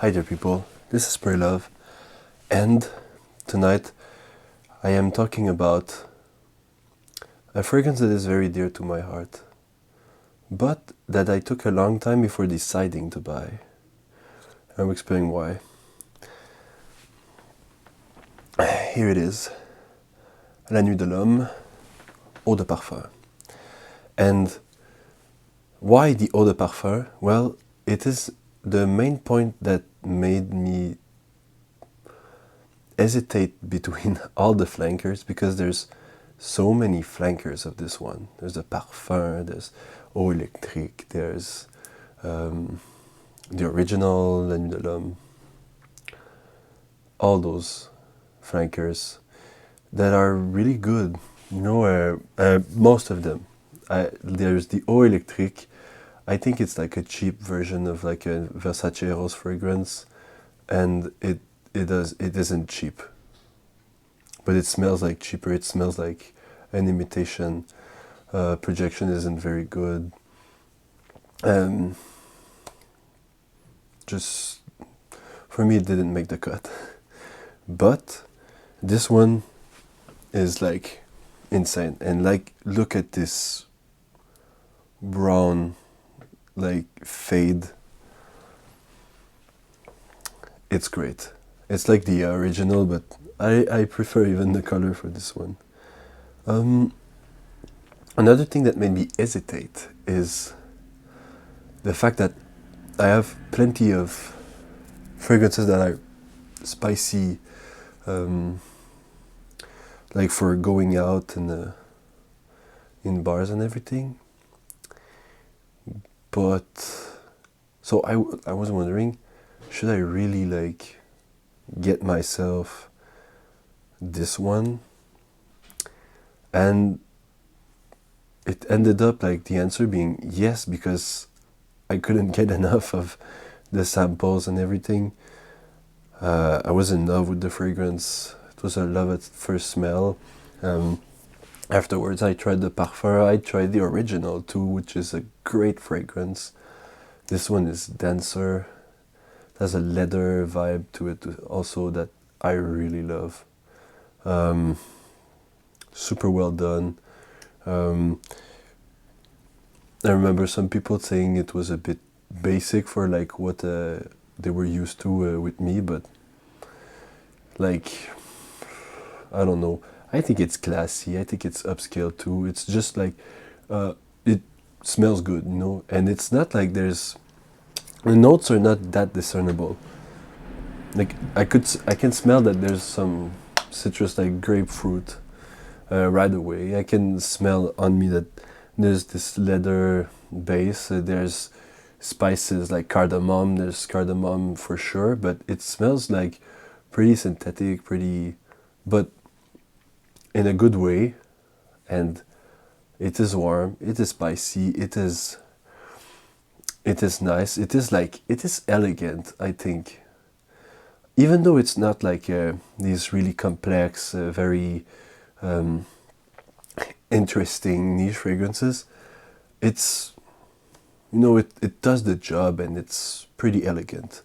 Hi there people, this is Pray Love, and tonight I am talking about a fragrance that is very dear to my heart, but that I took a long time before deciding to buy. I'll explain why. Here it is, La Nuit de l'Homme, Eau de Parfum. And why the Eau de Parfum? Well, it is the main point that made me hesitate between all the flankers, because there's so many flankers of this one. There's a Parfum, there's Eau Électrique, there's the original La Nuit de l'Homme, all those flankers that are really good, most of them. There's the Eau Électrique. I think it's like a cheap version of like a Versace Rose fragrance, and it isn't cheap, but it smells like cheaper. It smells like an imitation. Projection isn't very good. Just for me, it didn't make the cut. But this one is like insane, and like look at this brown like fade. It's great. It's like the original, but I prefer even the color for this one. Another thing that made me hesitate is the fact that I have plenty of fragrances that are spicy, like for going out in bars and everything. But so I was wondering, should I really like get myself this one? And it ended up like the answer being yes, because I couldn't get enough of the samples and everything. I was in love with the fragrance. It was a love at first smell. Afterwards I tried the Parfum. I tried the original too, which is a great fragrance. This one is denser. It has a leather vibe to it also that I really love. Super well done. I remember some people saying it was a bit basic for like what they were used to with me, but like, I don't know. I think it's classy. I think it's upscale too. It's just like, it smells good, and it's not like the notes are not that discernible. Like I can smell that there's some citrus, like grapefruit, right away. I can smell on me that there's this leather base. There's spices like cardamom. There's cardamom for sure, but it smells like pretty synthetic, but in a good way. And it is warm. It is spicy. It is nice. It is elegant, I think. Even though it's not like these really complex, very interesting niche fragrances, it's, it does the job, and it's pretty elegant,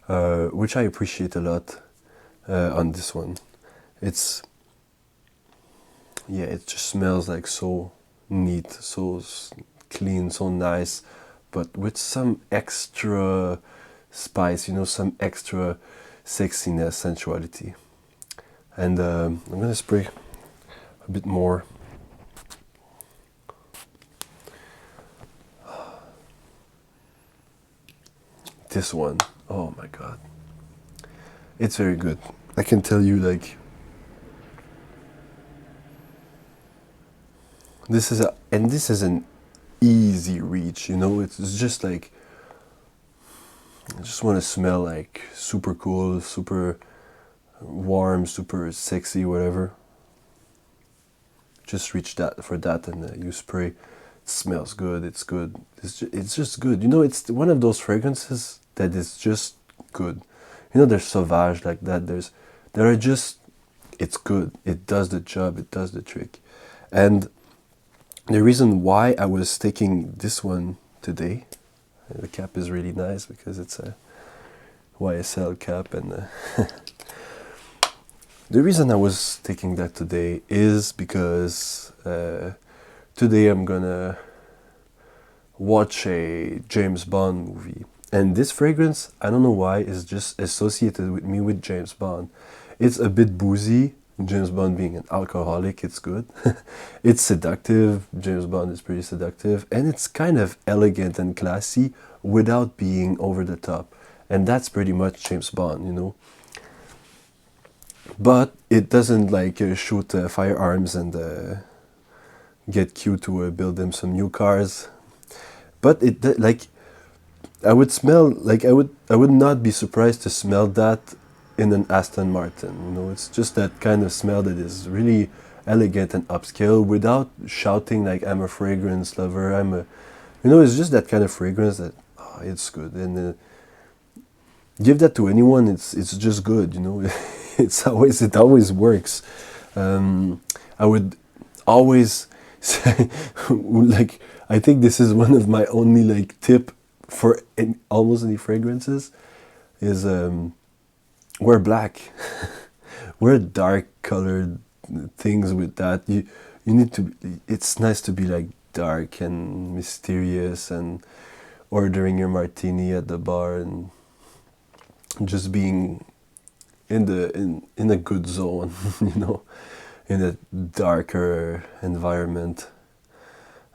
which I appreciate a lot on this one. It just smells like so neat, so clean, so nice, but with some extra spice, some extra sexiness, sensuality. And I'm gonna spray a bit more. This one, oh my god, it's very good. I can tell you, like, this is an easy reach, it's just like, I just want to smell like super cool, super warm, super sexy, whatever. Just reach that for that, and you spray. It smells good. It's good. It's just good. It's one of those fragrances that is just good. There's Sauvage like that. There are just, it's good. It does the job. It does the trick. And the reason why I was taking this one today, the cap is really nice because it's YSL cap. And the reason I was taking that today is because today I'm gonna watch a James Bond movie. And this fragrance, I don't know why, is just associated with me with James Bond. It's a bit boozy. James Bond being an alcoholic, it's good. It's seductive. James Bond is pretty seductive. And it's kind of elegant and classy without being over the top. And that's pretty much James Bond, you know. But it doesn't like shoot firearms and get Q to build them some new cars. But like I would smell like I would not be surprised to smell that in an Aston Martin. You know, it's just that kind of smell that is really elegant and upscale without shouting like I'm a fragrance lover. You know, it's just that kind of fragrance that it's good. And give that to anyone. It's just good. You know, it always works. I would always say like I think this is one of my only like tip for almost any fragrances is wear black. Wear dark colored things with that. You need to. It's nice to be like dark and mysterious and ordering your martini at the bar and just being in a good zone, you know, in a darker environment.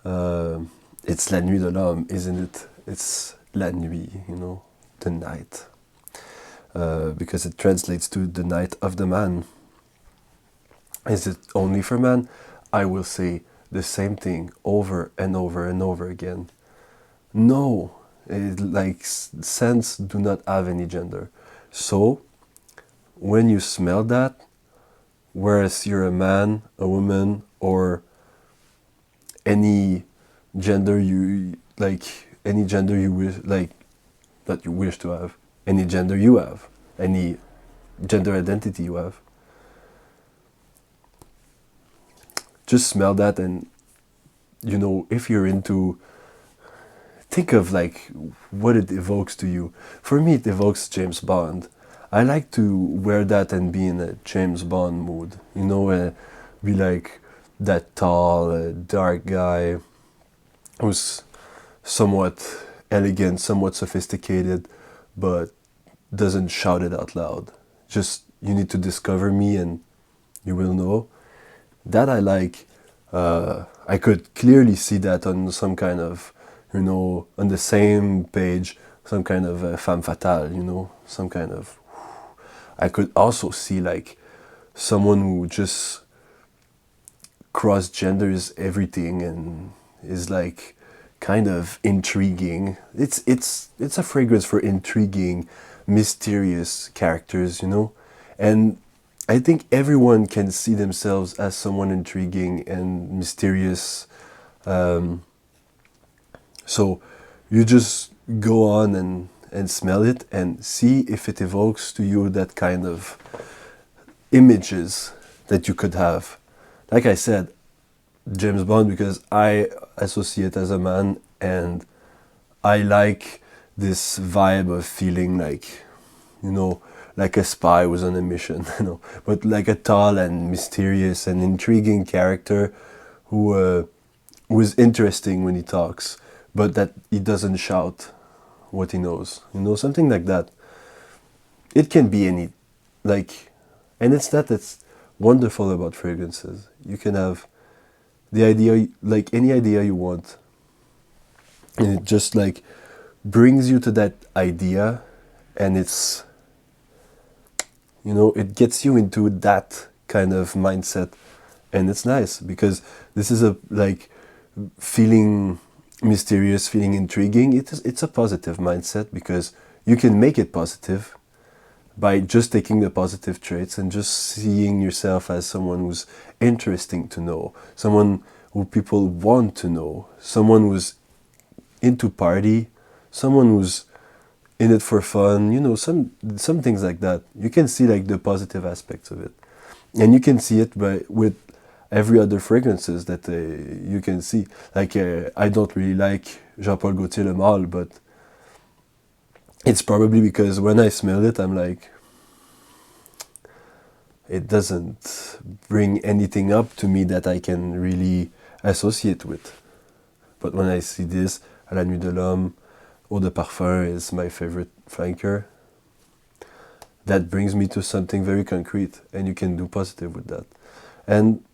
It's la nuit de l'homme, isn't it? It's la nuit, you know, the night. Because it translates to the night of the man. Is it only for man? I will say the same thing over and over and over again. No, like scents do not have any gender. So when you smell that, whereas you're a man, a woman, or any gender you like, any gender you wish, like that you wish to have, any gender you have, any gender identity you have, just smell that. And you know, if you're into, think of like what it evokes to you. For me, it evokes James Bond. I like to wear that and be in a James Bond mood, you know, be like that tall, dark guy who's somewhat elegant, somewhat sophisticated, but doesn't shout it out loud. Just, you need to discover me and you will know. That I like. I could clearly see that on some kind of, you know, on the same page, some kind of femme fatale, you know, some kind of. I could also see like someone who just cross genders everything and is like kind of intriguing. It's a fragrance for intriguing, mysterious characters, you know. And I think everyone can see themselves as someone intriguing and mysterious. So you just go on and smell it and see if it evokes to you that kind of images that you could have. Like I said, James Bond, because I associate as a man and I like this vibe of feeling like, you know, like a spy was on a mission, you know, but like a tall and mysterious and intriguing character who was interesting when he talks, but that he doesn't shout what he knows, you know, something like that. It can be any, like, and it's that's wonderful about fragrances. You can have the idea, like any idea you want, and it just like brings you to that idea, and it's, you know, it gets you into that kind of mindset, and it's nice because this is a like feeling mysterious, feeling intriguing. It's a positive mindset because you can make it positive by just taking the positive traits and just seeing yourself as someone who's interesting to know, someone who people want to know, someone who's into party, someone who's in it for fun, you know, some things like that. You can see like the positive aspects of it, and you can see it with every other fragrances that you can see. Like I don't really like Jean-Paul Gaultier Le Male, but It's probably because when I smell it, I'm like, it doesn't bring anything up to me that I can really associate with. But when I see this, La Nuit de l'Homme, Eau de Parfum is my favorite flanker. That brings me to something very concrete, and you can do positive with that. And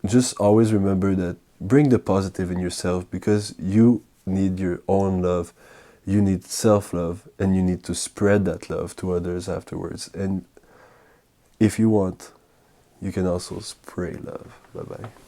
just always remember that bring the positive in yourself, because you need your own love, you need self-love, and you need to spread that love to others afterwards. And if you want, you can also spray love. Bye-bye.